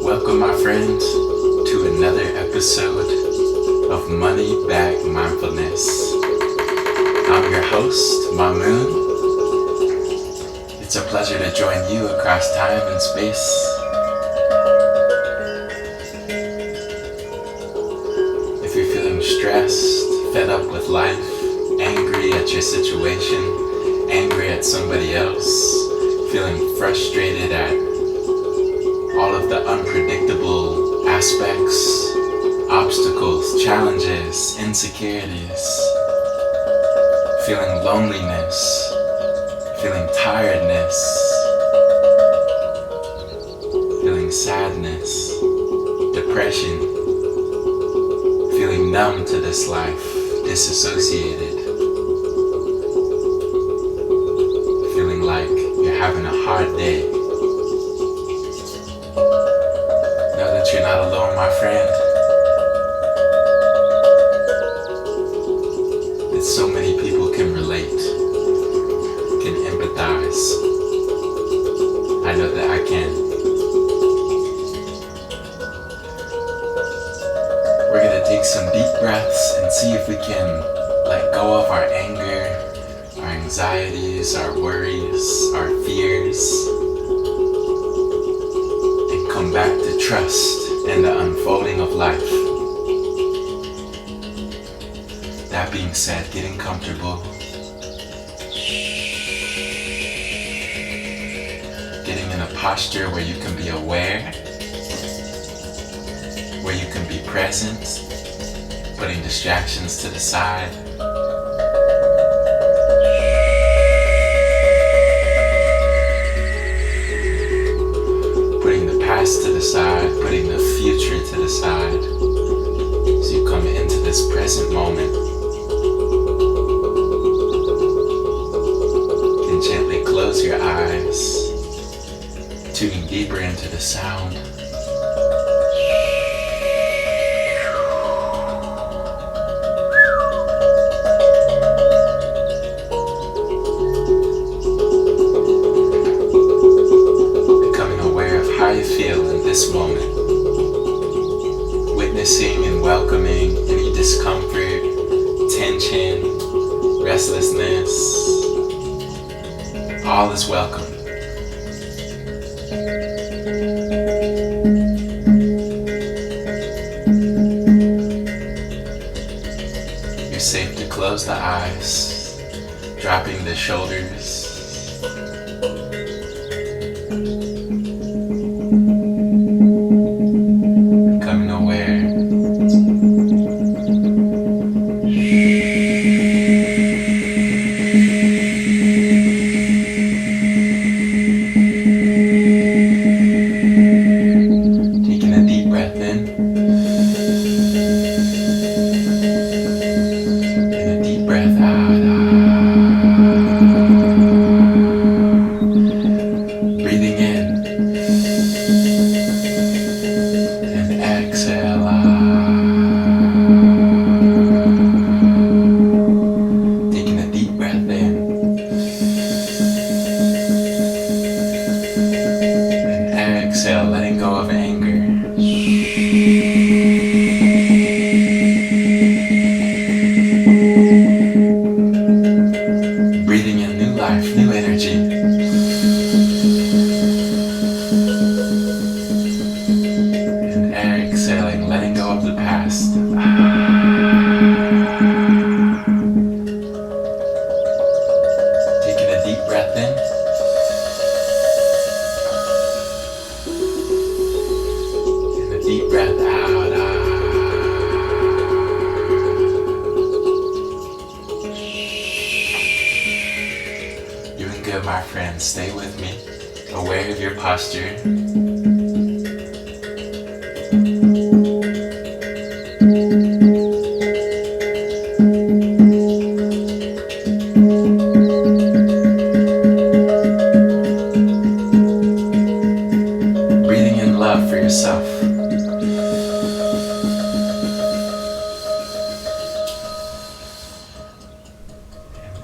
Welcome, my friend, to another episode of Money Back Mindfulness. I'm your host, Mamoon. It's a pleasure to join you across time and space. If you're feeling stressed, fed up with life, angry at your situation, angry at somebody else, feeling frustrated at all of the unpredictable aspects, obstacles, challenges, insecurities, feeling loneliness, feeling tiredness, feeling sadness, depression, feeling numb to this life, disassociated, feeling like you're having a hard day. Know that you're not alone, my friend. That so many people can relate, can empathize. I know that I can. We're gonna take some deep breaths and see if we can let go of our anger, our anxieties, our worries, our fears, come back to trust in the unfolding of life. That being said, getting comfortable, getting in a posture where you can be aware, where you can be present, putting distractions to the side. To the side, putting the future to the side, so you come into this present moment. Then gently close your eyes, tuning deeper into the sound. This moment, witnessing and welcoming any discomfort, tension, restlessness. All is welcome. You're safe to close the eyes, dropping the shoulders. exhale, letting go of anger. Breathing in new life, new energy. And exhaling, letting go of the past. Taking a deep breath in. And a deep breath out. Doing good, my friends. Stay with me. Aware of your posture. Breathing in love for yourself.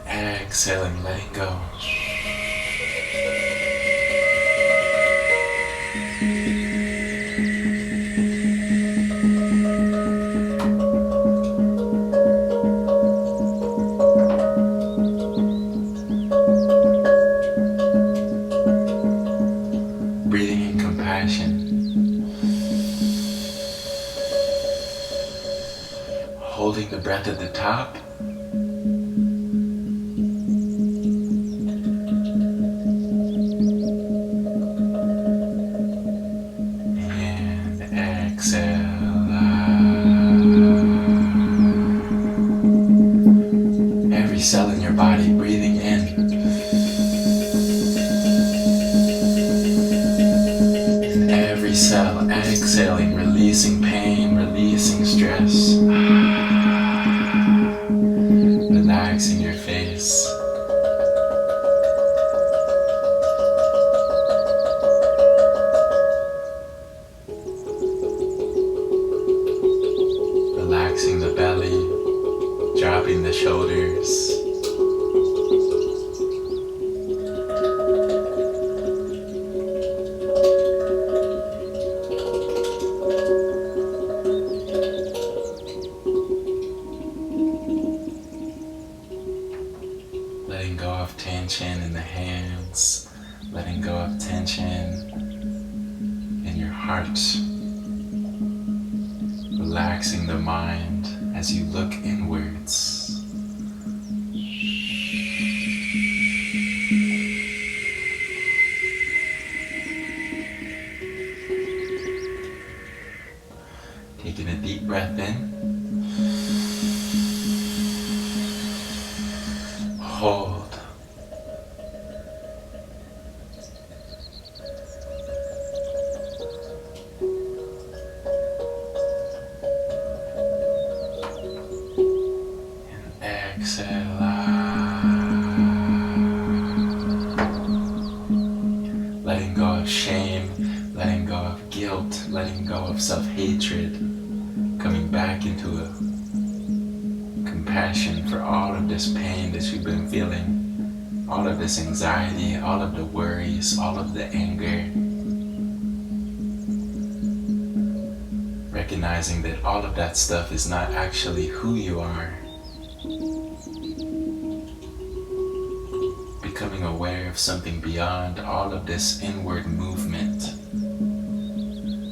And exhaling, letting go. Breathing in compassion. Holding the breath at the top. And exhale. Every cell in your body breathing in. Every cell exhaling, releasing pain, releasing stress. Relaxing your face. Relaxing the belly, dropping the shoulders. Letting go of tension in the hands, letting go of tension in your heart, relaxing the mind as you look inwards. Taking a deep breath in. Hold. And exhale. Letting go of shame, letting go of guilt, letting go of self-hatred, coming back into a compassion for all of this pain that you've been feeling, all of this anxiety, all of the worries, all of the anger. Recognizing that all of that stuff is not actually who you are. Becoming aware of something beyond all of this inward movement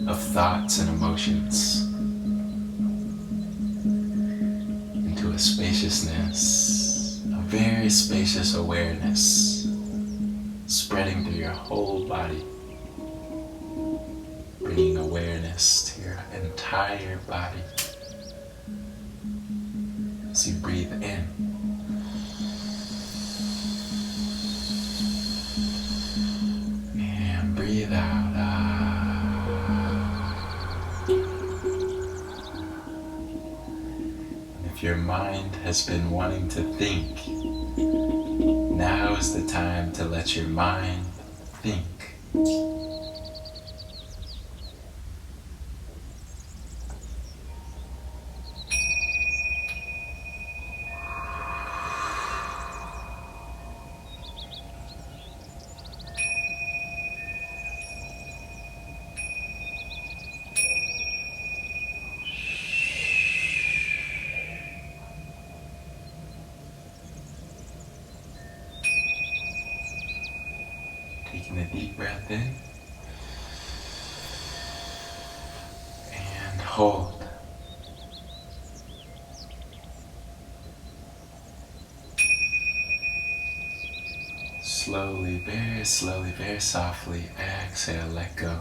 of thoughts and emotions. Into a spaciousness, a very spacious awareness, spreading through your whole body, bringing awareness to your entire body. As you breathe in, and breathe out. If your mind has been wanting to think, now is the time to let your mind think. in and hold. Slowly, very softly, exhale, let go.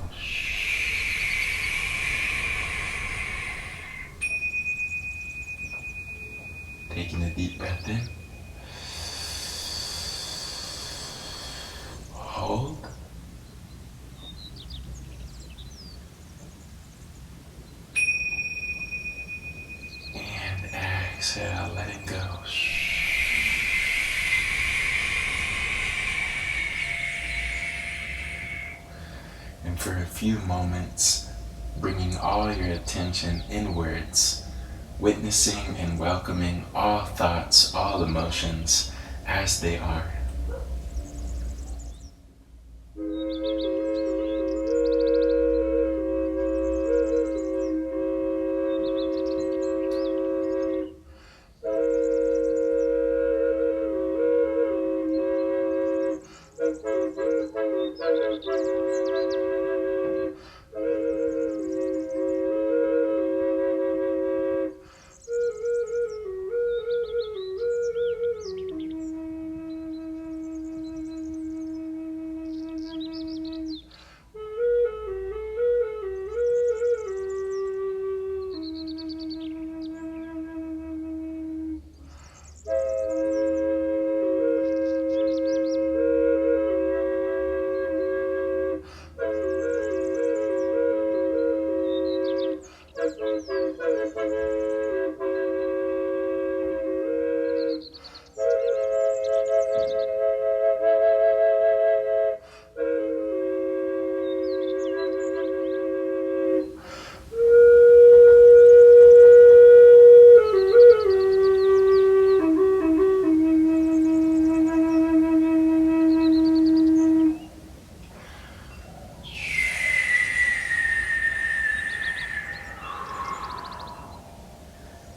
Taking a deep breath in. Hold. And exhale, letting go. And for a few moments, bringing all your attention inwards, witnessing and welcoming all thoughts, all emotions as they are.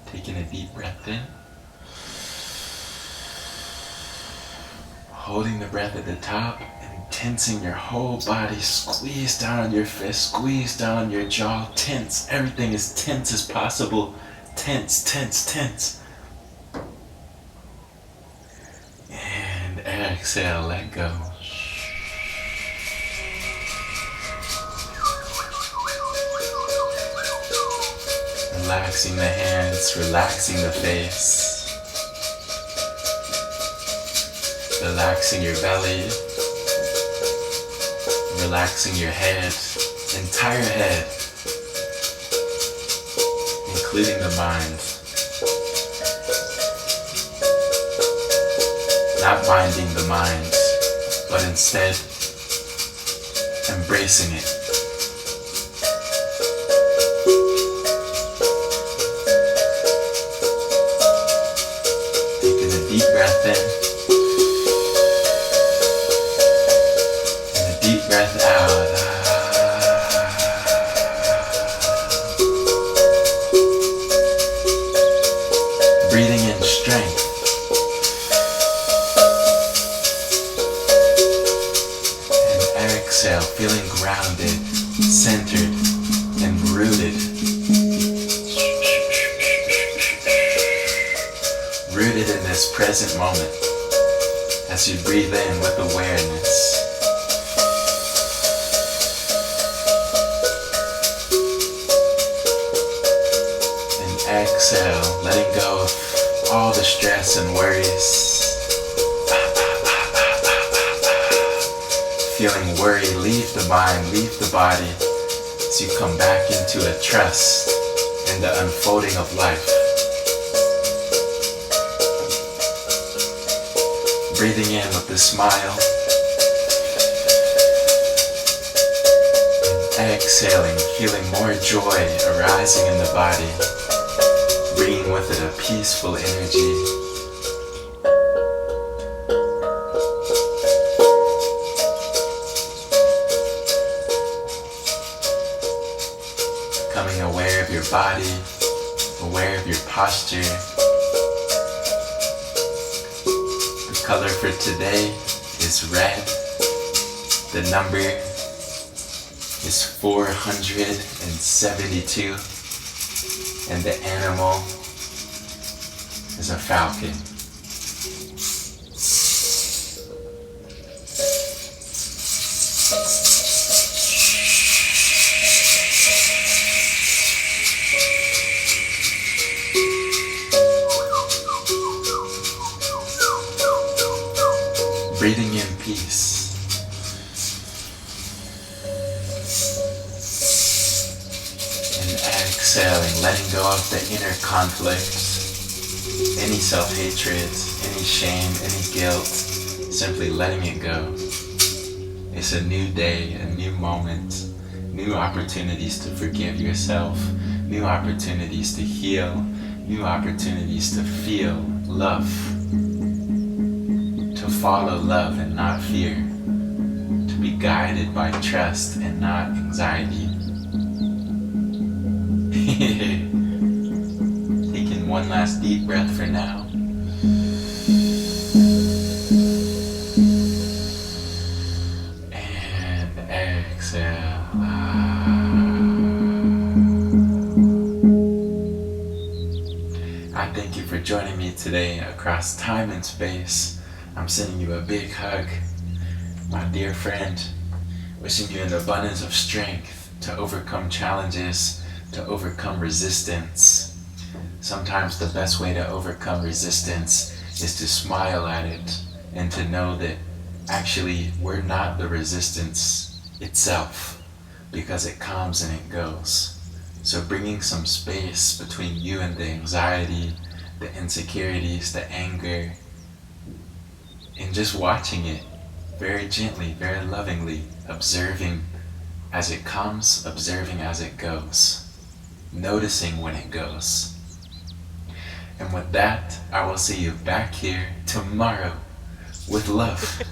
Taking a deep breath in. Holding the breath at the top and tensing your whole body. Squeeze down on your fist, squeeze down on your jaw. Tense. Everything as tense as possible. Tense, tense, tense. And exhale, let go. Relaxing the hands, relaxing the face, relaxing your belly, relaxing your head, entire head, including the mind. Not minding the mind, but instead embracing it. Deep breath in and a deep breath out. Breathing in strength. And exhale, feeling grounded, centered, and rooted. Rooted in this present moment as you breathe in with awareness. And exhale, letting go of all the stress and worries. Feeling worry leave the mind, leave the body as you come back into a trust in the unfolding of life. Breathing in with a smile and exhaling, feeling more joy arising in the body, bringing with it a peaceful energy. Becoming aware of your body, aware of your posture. The color for today is red. The number is 472, and the animal is a falcon. Breathing in peace. And exhaling, letting go of the inner conflicts, any self-hatred, any shame, any guilt, simply letting it go. It's a new day, a new moment, new opportunities to forgive yourself, new opportunities to heal, new opportunities to feel love. To follow love and not fear, to be guided by trust and not anxiety. Taking one last deep breath for now. And exhale. I thank you for joining me today across time and space. I'm sending you a big hug, my dear friend, wishing you an abundance of strength to overcome challenges, to overcome resistance. Sometimes the best way to overcome resistance is to smile at it and to know that actually we're not the resistance itself, because it comes and it goes. So bringing some space between you and the anxiety, the insecurities, the anger, and just watching it very gently, very lovingly, observing as it comes, observing as it goes, noticing when it goes. And with that, I will see you back here tomorrow with love.